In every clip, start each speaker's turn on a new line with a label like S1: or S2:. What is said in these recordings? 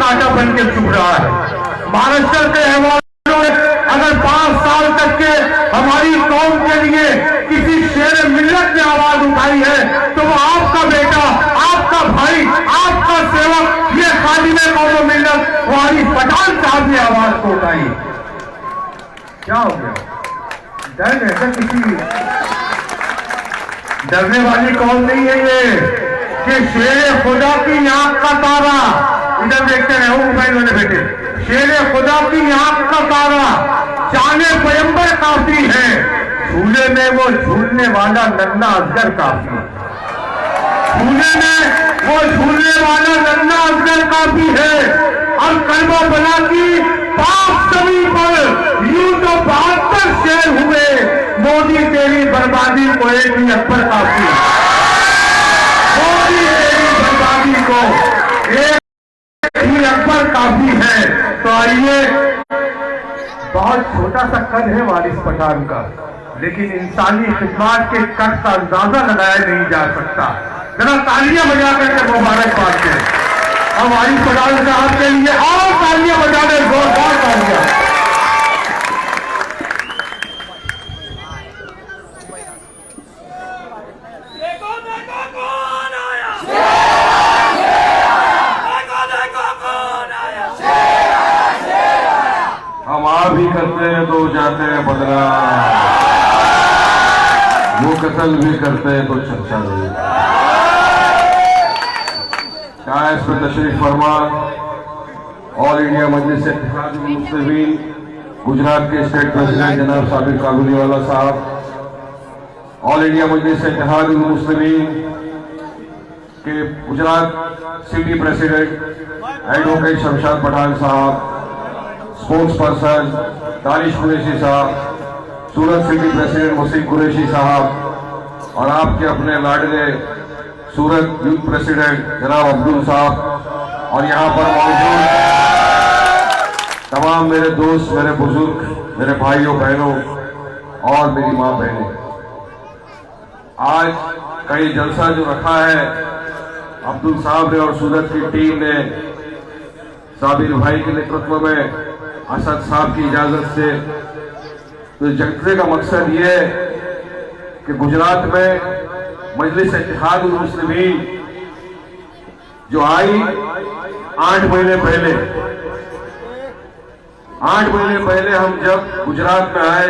S1: कांटा बन के चुभ रहा है। महाराष्ट्र के अहवालों ने अगर 5 साल तक के हमारी कौम के लिए किसी शेर मिल्लत ने आवाज उठाई है तो वो आपका बेटा, आपका भाई, आपका सेवक, ये खादिम कौम मिल्लत वारिस पठान साहब ने आवाज को उठाई। क्या हो गया? डर है क्या? किसी डरने वाली कौम नहीं है ये कि शेर खुदा की आंख का तारा, इधर देखते रहे हो मोबाइल वाले बेटे, शेर खुदा की आंख का तारा जाने पैगंबर काफी है, झूले में वो झूलने वाला नन्ना असगर काफी है। झूले में वो झूलने वाला नन्ना असगर काफी है। और कलमा बना की पाक जमीन पर यूं तो 72 शेर हुए, मोदी तेरी बर्बादी को एक ही अकबर काफी है। मोदी तेरी बर्बादी को एक ही अकबर काफी है। तो आइए, बहुत छोटा सा कद है वारिस पठान का, लेकिन इंसानी खिदमत के कद का अंदाजा लगाया नहीं जा सकता। जरा तालियां बजा करके मुबारकबाद करें और वारिस पठान साहब के लिए और तालियां बजा दें, जोरदार तालियां।
S2: हम आप ही करते हैं तो जाते हैं बदला, वो कत्ल भी करते हैं तो चर्चा नहीं। क्या इस पर तशरीफ फरमा ऑल इंडिया मजलिस इत्तेहाद-उल-मुस्लिमीन गुजरात के स्टेट प्रेसिडेंट जनाब साबिर काबुलीवाला साहब, ऑल इंडिया मजलिस इत्तेहाद-उल-मुस्लिमीन के Gujarat city president advocate Shamshad Pathan साहब, स्पोर्ट्स पर्सन दानिश कुरैशी साहब, सूरत सिटी प्रेसिडेंट मुसीब कुरैशी साहब और आपके अपने लाडले सूरत यूथ प्रेसिडेंट जनाब अब्दुल साहब और यहाँ पर मौजूद तमाम मेरे दोस्त, मेरे बुजुर्ग, मेरे भाइयों बहनों और मेरी माँ बहनें, आज का ये जलसा जो रखा है अब्दुल साहब ने और सूरत की टीम ने साबिर भाई के नेतृत्व में असद साहब की इजाजत से, तो जलसे का मकसद ये है कि गुजरात में मजलिस इत्तेहाद-उल-मुस्लिमीन जो आई 8 महीने पहले हम जब गुजरात में आए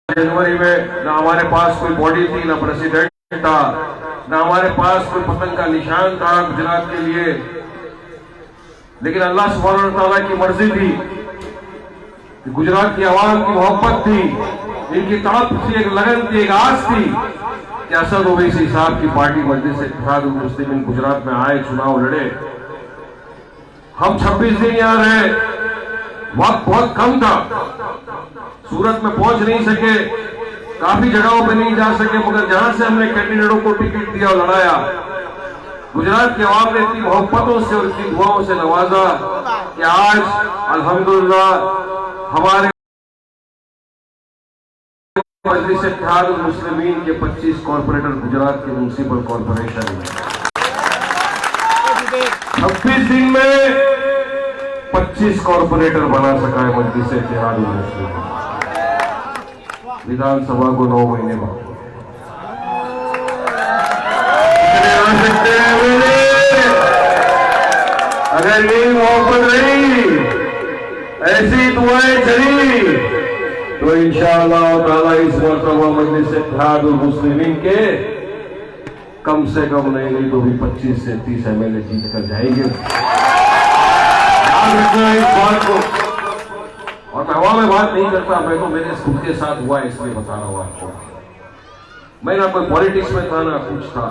S2: जनवरी में, ना हमारे पास कोई बॉडी थी, ना प्रेसिडेंट था, ना हमारे पास कोई पतंग का निशान था गुजरात के लिए, लेकिन अल्लाह सुब्हानहू व तआला की मर्जी थी, गुजरात की आवाम की मोहब्बत थी, इनकी तड़प थी, एक लगन थी, एक आस थी कि असद ओवैसी साहब की पार्टी मजलिस इत्तेहाद-उल-मुस्लिमीन गुजरात में आए, चुनाव लड़े। हम 26 दिन यहाँ रहे, वक्त बहुत कम था, सूरत में पहुंच नहीं सके, काफी जगहों पे नहीं जा सके, मगर जहां से हमने कैंडिडेटों को टिकट दिया और लड़ाया, गुजरात की आवाम ने इतनी मोहब्बतों से और इतनी दुआओं से नवाजा कि आज अल्हम्दुलिल्लाह हमारे मजलिस इत्तेहाद-उल-मुस्लिमीन के 25 कॉर्पोरेटर गुजरात के म्युनिसिपल कॉर्पोरेशन में 26 दिन में 25 कॉर्पोरेटर बना सका है मजलिस इत्तेहाद-उल-मुस्लिमीन। विधानसभा को 9 महीने बाद अगर यही मोहब्बत रही, ऐसी दुआएं चली, तो इंशाअल्लाह ताला इस मरतबा मजलिस इत्तेहाद-उल-मुस्लिमीन के कम से कम नहीं तो भी 25 से 30 MLA जीत कर जाएंगे। याद रखना इस बात को। और मैं हवा में बात नहीं करता, मैं तो मेरे खुद के साथ हुआ इसलिए बता रहा हूँ आपको। मैं ना कोई पॉलिटिक्स में था ना कुछ था,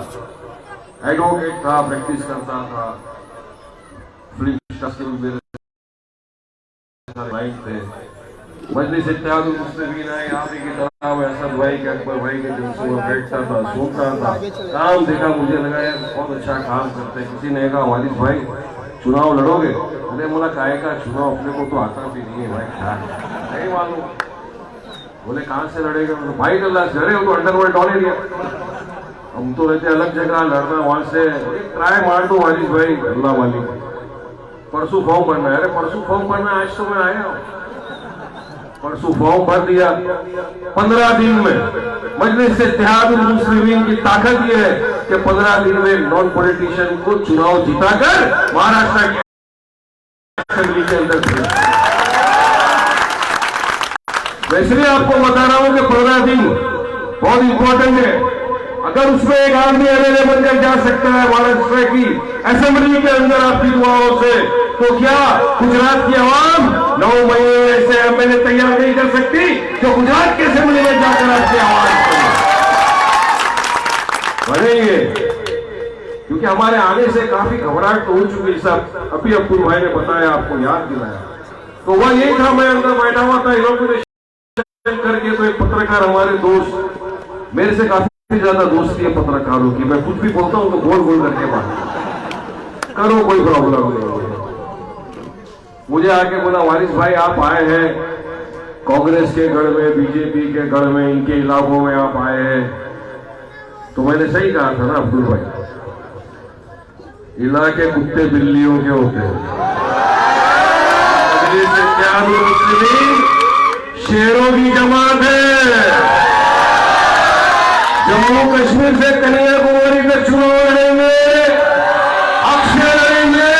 S2: एडवोकेट था, प्रैक्टिस करता था, फिल्म इंडस्ट्री में थे। मजलिस इत्तेहाद-उल-मुस्लिमीन है, आप ही की तरह असद भाई के, अकबर भाई के जलसों में बैठता था, सुनता था, काम देखा, मुझे लगा यार बहुत अच्छा काम करते हैं। किसी ने कहा वारिस भाई चुनाव लड़ोगे? अरे बोला काहे का चुनाव, अपने को तो आता भी नहीं है भाई, क्या नहीं मालूम। बोले कहां से लड़ेगा? तो भाई अल्लाह से लड़े, वो तो अंडरवर्ल्ड डॉन एरिया, हम तो रहते अलग जगह, लड़ना वहां से ट्राई मार दो वारिस भाई, अल्लाह वाली। परसों फॉर्म भरना है। अरे परसों फॉर्म भरना, आज तो मैं आया हूं। परसों फॉर्म भर दिया, 15 दिन में। मजलिस इत्तेहादुल मुस्लिमीन की ताकत यह है कि 15 दिन में नॉन पॉलिटिशियन को चुनाव जिताकर महाराष्ट्र की असेंबली के अंदर भेज। मैं इसलिए आपको बता रहा हूं कि 15 दिन बहुत इंपॉर्टेंट है। अगर उसमें एक आदमी एमएलए बनकर जा सकता है महाराष्ट्र की असेंबली के अंदर आपकी दुआओं से, तो क्या गुजरात की आवाम 9 महीने से एमएलए तैयार नहीं कर सकती जो गुजरात की असेंबली में जाकर आपकी आवाज बढ़ेंगे? क्योंकि हमारे आने से काफी घबराहट तो हो चुकी सब। अभी अब्दुल भाई ने बताया, आपको याद दिलाया, तो वह यही था। मैं अंदर बैठा हुआ था इनॉग्रेशन करके, तो एक पत्रकार, हमारे दोस्त, मेरे से काफी ज्यादा दोस्ती है पत्रकारों की, मैं कुछ भी बोलता हूं तो बोल बोल करके बात करो, कोई प्रॉब्लम नहीं। मुझे आके बोला, वारिस भाई आप आए हैं कांग्रेस के गढ़ में, बीजेपी के गढ़ में, इनके इलाकों में आप आए हैं। तो मैंने सही कहा था ना अब्दुल भाई, इलाके कुत्ते बिल्लियों के होते हैं, मजलिस इत्तेहादुल मुस्लिमीन शेरों की जमात है। जम्मू कश्मीर से कन्याकुमारी तक चुनाव लड़ेंगे, अक्षय लड़ेंगे,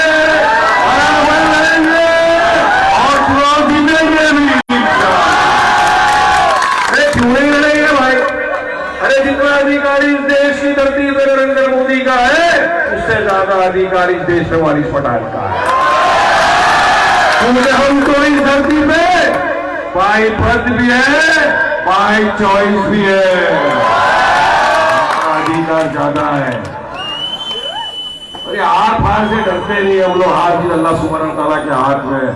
S2: बराबर लड़ेंगे और चुनाव जीतेंगे भी। अरे क्यों नहीं लड़ेंगे भाई? अरे जितना अधिकारी इस देश की धरती पर नरेंद्र मोदी का है, उससे ज्यादा अधिकारी इस देश में वारिस पठान का है। क्योंकि हम तो इस धरती पे बाय बर्थ भी है, बाय चॉइस भी है, अधिकार ज्यादा है। अरे हार फार से डरते नहीं हम लोग। हार जीत अल्लाह सुब्हानहू तआला के हाथ में।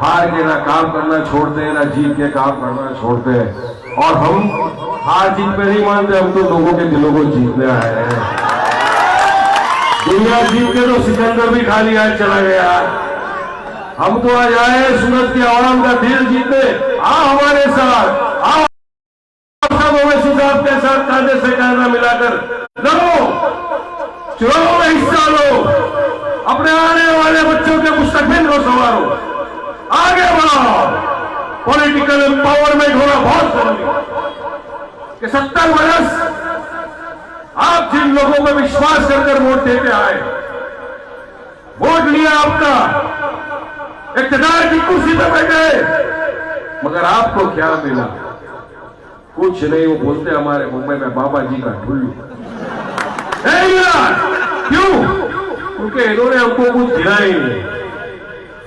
S2: हार के ना काम करना छोड़ते हैं, ना जीत के काम करना छोड़ते हैं। और हम हार जीत पे नहीं मानते, हम तो लोगों के दिलों को जीतने आए हैं। दुनिया जीत के तो सिकंदर भी खाली हाथ चला गया। हम तो आज आए सूरत की आवाम का दिल जीतने। आओ हमारे साथ, आओ सब ओवैसी साहब के साथ कांधे से कांधा मिलाकर लड़ो, चुनाव में हिस्सा लो, अपने आने वाले बच्चों के मुस्तकबिल को संवारो, आगे बढ़ाओ। पॉलिटिकल एम्पावरमेंट होना बहुत जरूरी है कि 70 वर्ष आप जिन लोगों पर विश्वास कर वोट देते आए, वोट लिया आपका, इक़्तिदार की कुर्सी पर बैठे, मगर आपको क्या मिला? कुछ नहीं। वो बोलते हमारे मुंबई में बाबा जी का ढुल्लू नहीं मिला। क्यों? क्योंकि इन्होंने हमको कुछ दिया ही नहीं।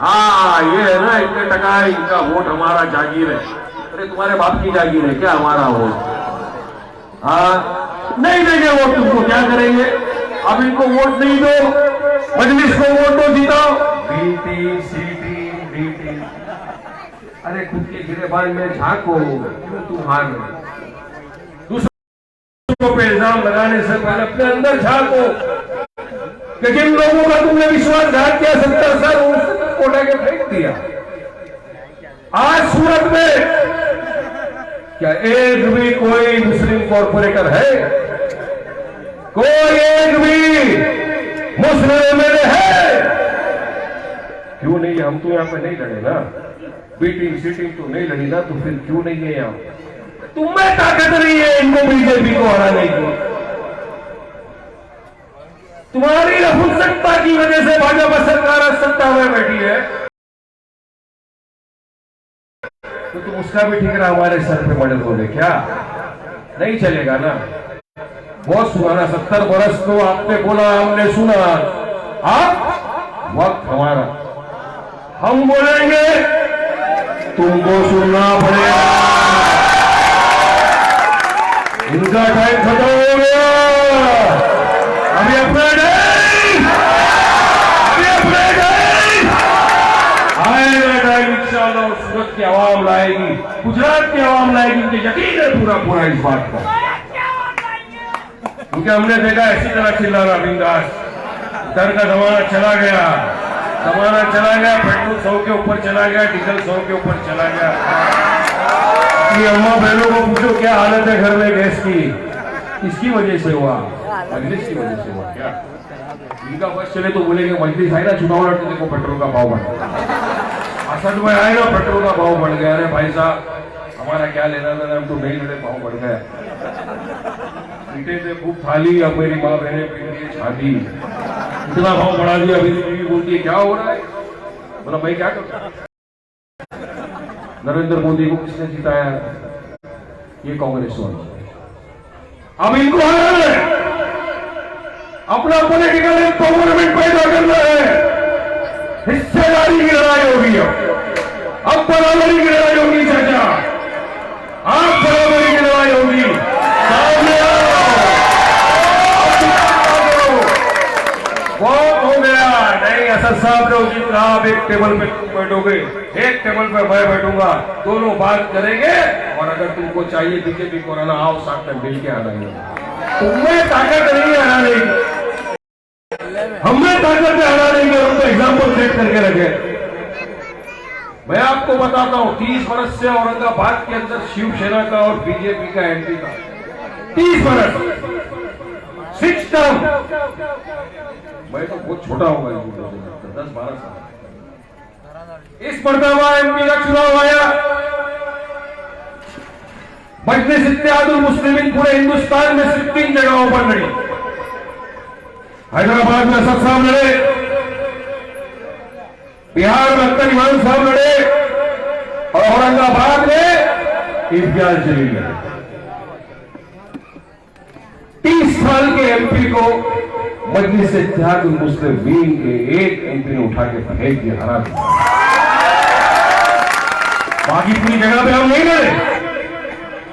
S2: हाँ ये है ना, इतने टका है इनका वोट, हमारा जागीर है। अरे तुम्हारे बाप की जागीर है क्या हमारा वोट? हाँ नहीं देंगे वोट, तुमको क्या करेंगे? अब इनको वोट नहीं दो, मजलिस को वोट दो, जीताओ। बीटी सीटी डीटी, अरे खुद के गिरेबान में झांको, क्यों तुम हार रहे? दूसरों पे इल्जाम लगाने से पहले अपने अंदर झांको कि जिन लोगों का तुमने विश्वासघात किया, 70 साल उसको उठा के फेंक दिया। आज सूरत में क्या एक भी कोई मुस्लिम कॉर्पोरेटर है? कोई एक भी मुस्लिम एमएलए है? क्यों नहीं? हम तो यहां पे नहीं लड़े ना, बीटिंग सीटिंग तो नहीं लड़ी ना, तो फिर क्यों नहीं है यहां? तुम्हें ताकत नहीं है इनको बीजेपी को हराने की। तुम्हारी नपुंसकता की वजह से भाजपा सरकार सत्ता में बैठी है, तो तुम उसका भी ठिकाना हमारे सर पे मदद हो गए क्या? नहीं चलेगा ना। बहुत सुना ना, 70 बरस तो आपने बोला, हमने सुना। आप वक्त हमारा, हम बोलेंगे, तुमको सुनना पड़ेगा। इनका टाइम खत्म हो गया, अभी अपना टाइम, अभी अपना टाइम आएगा। टाइम इंशाअल्लाह सूरत की आवाम लाएगी, गुजरात की आवाम लाएगी, इनके यकीन है पूरा पूरा इस बात का। क्योंकि हमने देखा इसी तरह चिल्लाना बिंदास, डर का जमाना चला गया, जमाना चला गया, पेट्रोल 100 के ऊपर चला गया, डीजल 100 के ऊपर चला गया। ये अम्मा बहनों को पूछो क्या हालत है घर में गैस की, किसकी वजह से हुआ? मजलिस की वजह से हुआ क्या? इनका बस चले तो बोलेंगे मजलिस आई ना चुनाव लड़ते देखो पेट्रोल का भाव बढ़ गया, असद में आए ना पेट्रोल का भाव बढ़ गया। अरे भाई साहब हमारा क्या लेना देना, हम तो नहीं लड़े, भाव बढ़ गया। पीटे थे खूब थाली, अब मेरी माँ बहने पीट रही छाती, इतना भाव बढ़ा दिया। अभी बीवी बोलती है क्या हो रहा है, बोला भाई क्या करता। नरेंद्र मोदी को किसने जिताया, ये कांग्रेस वाले। अब इनको है अपना पॉलिटिकल एम्पावरमेंट पैदा करना है, हिस्सेदारी की लड़ाई होगी। अब बराबरी की लड़ाई होगी चाचा, आप बराबरी की लड़ाई होगी। सामने आओ, बहुत हो गया। नहीं असद साहब ने उसी तरह आप एक टेबल पे बैठोगे, एक टेबल पे मैं बैठूंगा, दोनों बात करेंगे। और अगर तुमको चाहिए बीजेपी को हराना, आओ साथ में मिल के हराएंगे। तुम्हें ताकत नहीं है हराने की, हमें ताकत है हराने की, हमको एग्जाम्पल सेट करके रखे। मैं आपको बताता हूं 30 वर्ष से औरंगाबाद के अंदर शिवसेना का और बीजेपी का एंट्री था। 30 वर्ष, 6 टर्म। मैं तो बहुत छोटा होगा 10-12 साल। इस मर्तबा एमपी का चुनाव आया, मजलिस इत्तेहादुल मुस्लिमीन पूरे हिंदुस्तान में सिर्फ 3 जगहों पर लड़ी। हैदराबाद में असद साहब लड़े, बिहार में अख्तर इमाम साहब लड़े, और औरंगाबाद में इम्तियाज जलील लड़े। 30 साल के एमपी को मजलिस इत्तेहादुल मुस्लिमीन के एक एमपी ने उठा के फेंक दिया, हरा दिया। बाकी पूरी जगह पे हम नहीं लड़े।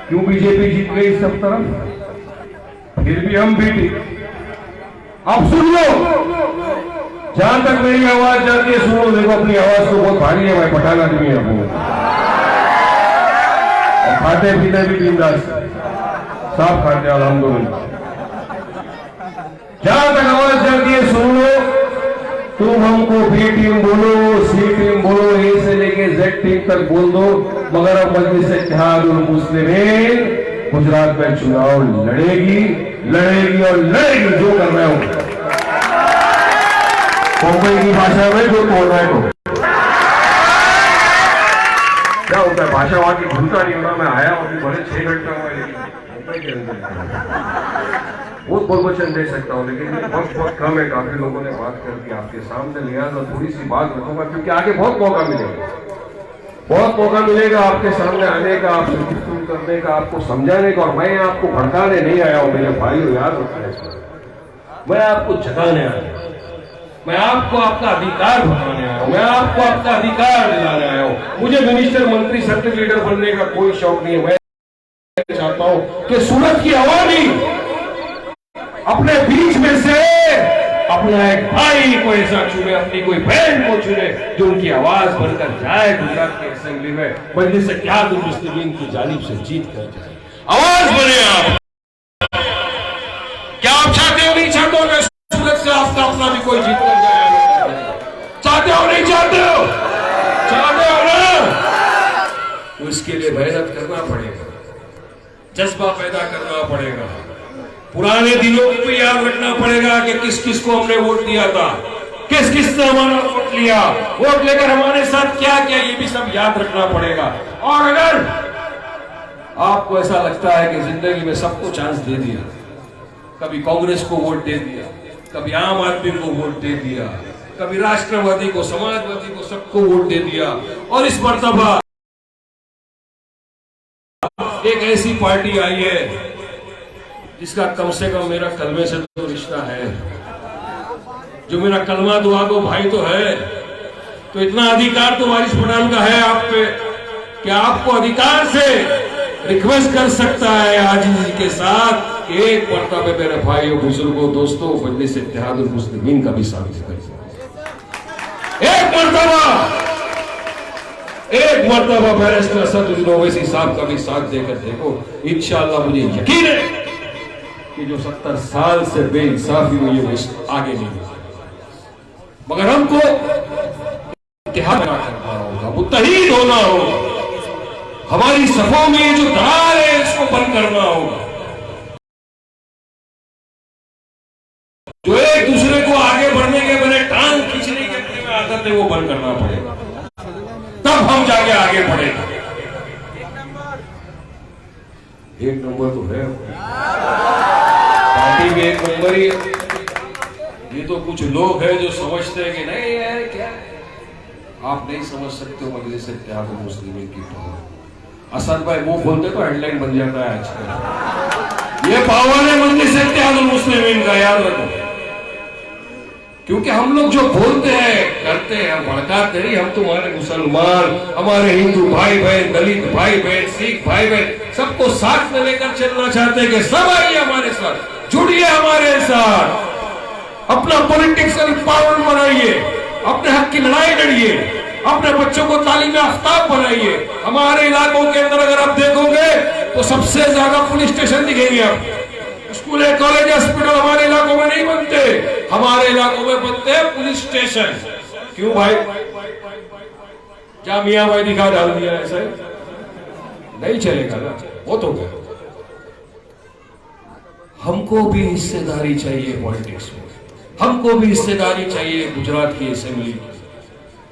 S2: क्यों बीजेपी जीत गई सब तरफ, फिर भी हम बीते। अब सुन लो, जहां तक मेरी आवाज जाती है सुनो। देखो अपनी आवाज तो बहुत भारी है, मैं पठान आदमी है वो, और खाते पीते भी बिंदास, साफ खाते अल्हम्दुलिल्लाह। जहां तक आवाज जाती है सुन लो। तुम हमको बी टीम बोलो, सी टीम बोलो, ए से लेके जेड टीम तक बोल दो, मगर अब मजलिस इत्तेहादुल मुस्लिमीन गुजरात में चुनाव लड़ेगी, लड़ेगी और लड़ेगी। जो करना है वो मुंबई की भाषा में जो बोलना है वो। क्या होता है, भाषा वहां की भूलता नहीं होना। मैं आया अभी बड़े 6 घंटा हुआ, लेकिन मुंबई के अंदर बहुत बहुवचन दे सकता हूँ, लेकिन बहुत कम है। काफी लोगों ने बात कर दी आपके सामने, लिहाजा थोड़ी सी बात रखूंगा, क्योंकि आगे बहुत मौका मिलेगा, बहुत मौका मिलेगा आपके सामने आने का, आपसे गुफ्तगू करने का, आपको समझाने का। और मैं आपको भड़काने नहीं आया हूं मेरे भाइयों, याद रखना, मैं आपको जगाने आया हूं, मैं आपको आपका अधिकार बताने आया हूं, मैं आपको आपका अधिकार दिलाने आया हूं। मुझे मिनिस्टर, मंत्री, सर्किट लीडर बनने का कोई शौक नहीं है। मैं चाहता हूं कि सूरत की आवामी अपने बीच में से अपना एक भाई को ऐसा चुने, अपनी कोई बहन को चुने, जो उनकी आवाज बनकर जाए गुजरात की असेंबली में, मजलिस इत्तेहादुल मुस्लिमीन की जानिब से जीत कर जाए, आवाज बने। आप क्या आप चाहते हो, नहीं चाहते हो सूरत से आपका अपना भी कोई जीत कर जाए? चाहते हो नहीं चाहते हो? चाहते हो ना? तो इसके लिए मेहनत करना पड़ेगा, जज्बा पैदा करना पड़ेगा, पुराने दिनों को याद रखना पड़ेगा कि किस किस को हमने वोट दिया था, किस किस ने हमारा वोट लिया, वोट लेकर हमारे साथ क्या किया, ये भी सब याद रखना पड़ेगा। और अगर आपको ऐसा लगता है कि जिंदगी में सबको चांस दे दिया, कभी कांग्रेस को वोट दे दिया, कभी आम आदमी को वोट दे दिया, कभी राष्ट्रवादी को, समाजवादी को, सबको वोट दे दिया, और इस मर्तबा एक ऐसी पार्टी आई है जिसका कम से कम मेरा कलमे से तो रिश्ता है, जो मेरा कलमा दुआ दो भाई तो है, तो इतना अधिकार तो वारिस पठान का है आप पे कि आपको अधिकार से रिक्वेस्ट कर सकता है आजीजी के साथ कि एक मर्तबा मेरे भाइयों, बुजुर्गों, दोस्तों, मजलिस इत्तेहादुल मुस्लिमीन का भी साथ कर एक मर्तबा बैरिस्टर असदुद्दीन ओवैसी साहब का भी साथ देकर देखो। इंशाअल्लाह मुझे यकीन है कि जो 70 साल से बेइंसाफी हुई है वो आगे नहीं होगी, मगर हमको इत्तेहाद करना होगा, मुत्तहीद होना होगा, हमारी सफों में जो दरार है इसको बंद करना होगा, जो एक दूसरे को
S3: करते वो बंद करना पड़ेगा, तब हम जाके आगे बढ़ेंगे। एक नंबर तो है, पार्टी में एक नंबर ही है। ये तो कुछ लोग हैं जो समझते हैं कि नहीं यार क्या है। आप नहीं समझ सकते हो मजलिस इत्तेहाद मुस्लिमीन की पावर। असद भाई मुंह खोलते तो हेडलाइन बन जाता है आजकल, ये पावर है मजलिस इत्तेहाद मुस्लिमीन का, याद रखो। क्योंकि हम लोग जो बोलते हैं करते हैं, हम भड़काते नहीं। हम तुम्हारे मुसलमान, हमारे हिंदू भाई बहन, दलित भाई बहन, सिख भाई बहन, सबको साथ में लेकर चलना चाहते हैं कि सब आइए हमारे साथ, जुड़िए हमारे साथ, अपना पॉलिटिक्सल पावर बनाइए, अपने हक की लड़ाई लड़िए, अपने बच्चों को तालीम आफ्ताब बनाइए। हमारे इलाकों के अंदर अगर आप देखोगे तो सबसे ज्यादा पुलिस स्टेशन दिखेंगे। आप स्कूल, कॉलेज, हॉस्पिटल हमारे इलाकों में नहीं बनते, हमारे इलाकों में बनते हैं पुलिस स्टेशन। क्यों भाई? क्या मियां भाई दिखा डाल दिया ऐसा? नहीं चलेगा ना, वो तो गया। हमको भी हिस्सेदारी चाहिए पॉलिटिक्स में, हमको भी हिस्सेदारी चाहिए गुजरात की असेंबली की।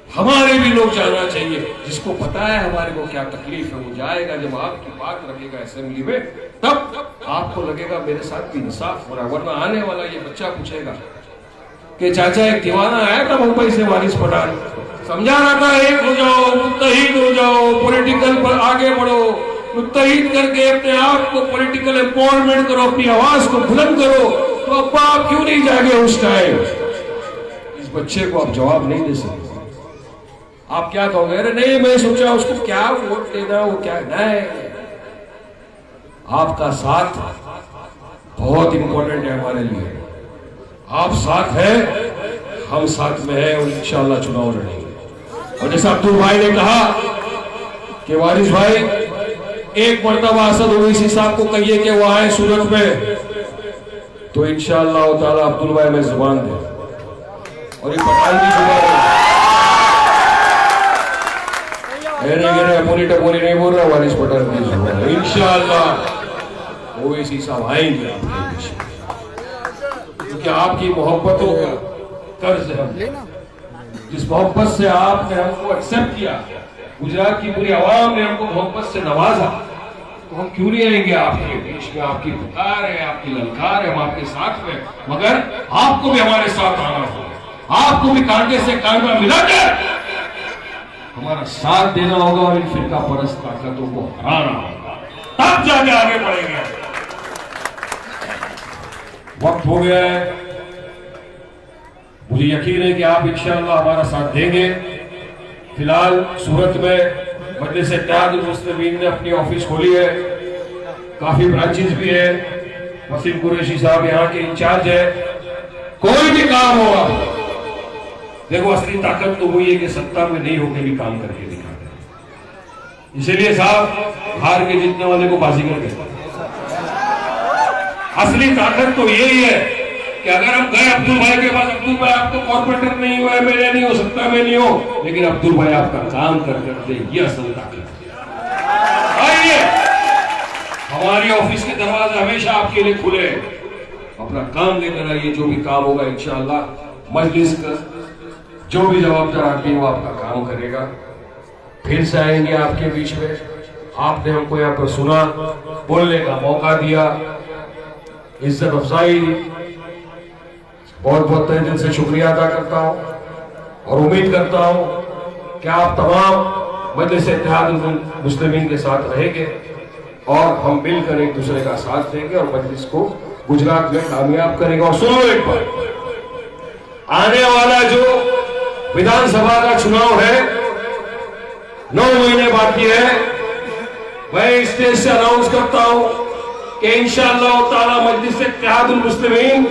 S3: हमारे भी लोग जाना चाहिए, जिसको पता है हमारे को क्या तकलीफ है वो जाएगा। जब आपकी बात रखेगा असेंबली में तब आपको लगेगा मेरे साथ भी इंसाफ हो रहा है। वरना आने वाला ये बच्चा पूछेगा कि चाचा एक दीवाना आया था मुंबई से, वारिस पठान, समझा रहा था एक हो जाओ, मुत्तहिद हो जाओ, पॉलिटिकल पर आगे बढ़ो, मुत्तहिद करके अपने आप को पॉलिटिकल एम्पावरमेंट करो, अपनी आवाज को बुलंद करो। तो अब्बा आप क्यों नहीं जागे उस टाइम? इस बच्चे को आप जवाब नहीं दे सकते। आप क्या कहोगे? अरे नहीं मैं सोचा उसको क्या वोट देना, वो क्या नहीं। आपका साथ बहुत इंपॉर्टेंट है हमारे लिए। आप साथ है, हम साथ में है और इंशाल्लाह चुनाव लड़ेंगे। और जैसा अब्दुल भाई ने कहा कि वारिस भाई एक मर्तबा असद ओवैसी साहब को कहिए कि वो आए सूरत में, तो इंशाअल्लाह ताला अब्दुल भाई में जुबान दे। और ये पठान की जुबान टपोरी नहीं बोल रहा, वारिस पठान की जुबान इंशाअल्लाह ओवैसी साहब आएंगे आपके देश में। क्योंकि आपकी मोहब्बतों का कर्ज है, जिस मोहब्बत से आपने हमको एक्सेप्ट किया, गुजरात की पूरी आवाम ने हमको मोहब्बत से नवाजा, तो हम क्यों नहीं आएंगे आपके बीच में? आपकी पुकार है, आपकी ललकार है, हम आपके साथ में, मगर आपको भी हमारे साथ आना होगा, आपको भी कांधे से कांधा मिलाकर हमारा साथ देना होगा और इन फिरका परस्त ताकतों को हराना होगा, तब जाके आगे बढ़ेंगे। वक्त हो गया है, मुझे यकीन है कि आप इंशाअल्लाह हमारा साथ देंगे। फिलहाल सूरत में मजलिस इत्तेहाद मुस्लिमीन ने अपनी ऑफिस खोली है, काफी ब्रांचेस भी है। वसीम कुरैशी साहब यहाँ के इंचार्ज है। कोई भी काम होगा, देखो असली ताकत तो वही है कि सत्ता में नहीं होकर भी काम करके दिखाते हैं। इसीलिए साहब हार के जीतने वाले को बाजीगर कहते हैं। असली ताकत तो यही है कि अगर हम गए अब्दुल भाई के पास, अब्दुल भाई आप तो कॉर्पोरेटर नहीं हो, एमएलए नहीं हो, सत्ता में नहीं हो, लेकिन अब्दुल भाई आपका काम कर करते, ये असल ताकत है। आइए, हमारी ऑफिस के दरवाजे हमेशा आपके लिए खुले हैं, अपना काम लेकर आइए। जो भी काम होगा इंशाअल्लाह मजलिस का जो भी जवाबदार आदमी वो आपका काम करेगा। फिर से आएंगे आपके बीच में। आपने हमको यहाँ पर सुना, बोलने का मौका दिया, इज्जत अफजाई, बहुत बहुत तहे दिल से शुक्रिया अदा करता हूँ और उम्मीद करता हूँ कि आप तमाम मजलिस इत्तेहाद मुस्लिमीन के साथ रहेंगे और हम मिलकर एक दूसरे का साथ देंगे और मजलिस को गुजरात में कामयाब करेंगे। और सुनो एक बार, आने वाला जो विधानसभा का चुनाव है 9 महीने बाकी है, मैं स्टेज से अनाउंस करता हूं कि इंशाअल्लाह ताला मजलिस इत्तेहाद मुस्लिमीन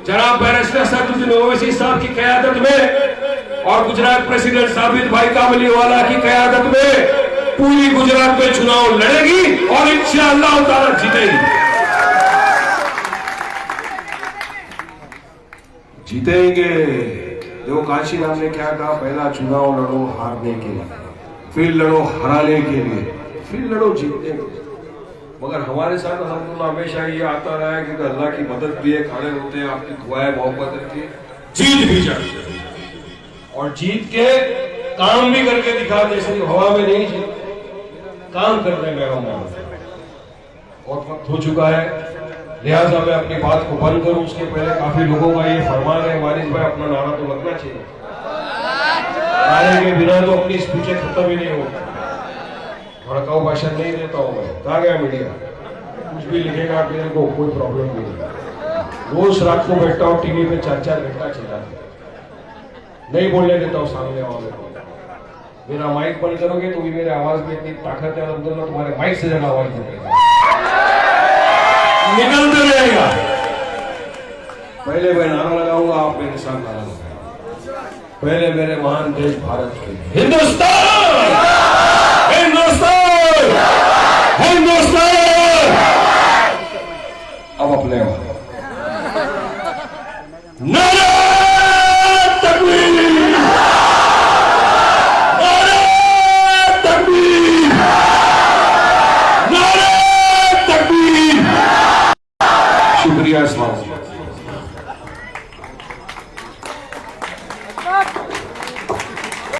S3: जनाब बैरिस्टर असदुद्दीन ओवैसी साहब की क़यादत में और गुजरात प्रेसिडेंट साबित भाई कामलीवाला की क़यादत में पूरी गुजरात में चुनाव लड़ेगी और इंशाअल्लाह ताला जीतेगी। जीतेंगे। देखो काशी राम ने क्या कहा, पहला चुनाव लड़ो हारने के लिए, फिर लड़ो हराने के लिए, फिर लड़ो जीतने के लिए। मगर हमारे साथ अल्हम्दुलिल्लाह हमेशा ये आता रहा है कि अल्लाह की मदद भी है, खड़े होते हैं, आपकी दुआएं मोहब्बत रहती है, जीत भी जाती है। और जीत के काम भी करके दिखाते, सिर्फ हवा में नहीं जीत, काम करने में हम बहुत वक्त हो चुका है, लिहाजा मैं अपनी बात को बंद करूं उसके पहले काफी लोगों का ये फरमान है, वारिस भाई अपना नारा तो लगना चाहिए, नारे के बिना तो अपनी स्पीचें खत्म ही नहीं होती। भड़काऊ भाषण नहीं देता हूं मैं, कहा गया मीडिया कुछ भी लिखेगा मेरे को कोई प्रॉब्लम नहीं। रोज रात को बैठता हूँ टीवी पे 4-4 घंटा चिल्लाते, नहीं बोलने देता हूँ सामने वाले को। मेरा माइक बंद करोगे तो भी मेरे आवाज में इतनी ताकत है अंदर में, तुम्हारे माइक से ज्यादा आवाज निकलते रहेगा। पहले मैं नारा लगाऊंगा, आप मेरे साथ नारा लगाएंगे। पहले मेरे महान देश भारत के हिंदुस्तान, हिंदुस्तान, हिंदुस्तान। अब अपने नारा तकबीर, नारा तकबीर, नारा तकबीर। शुक्रिया। अस्सलाम वालेकुम।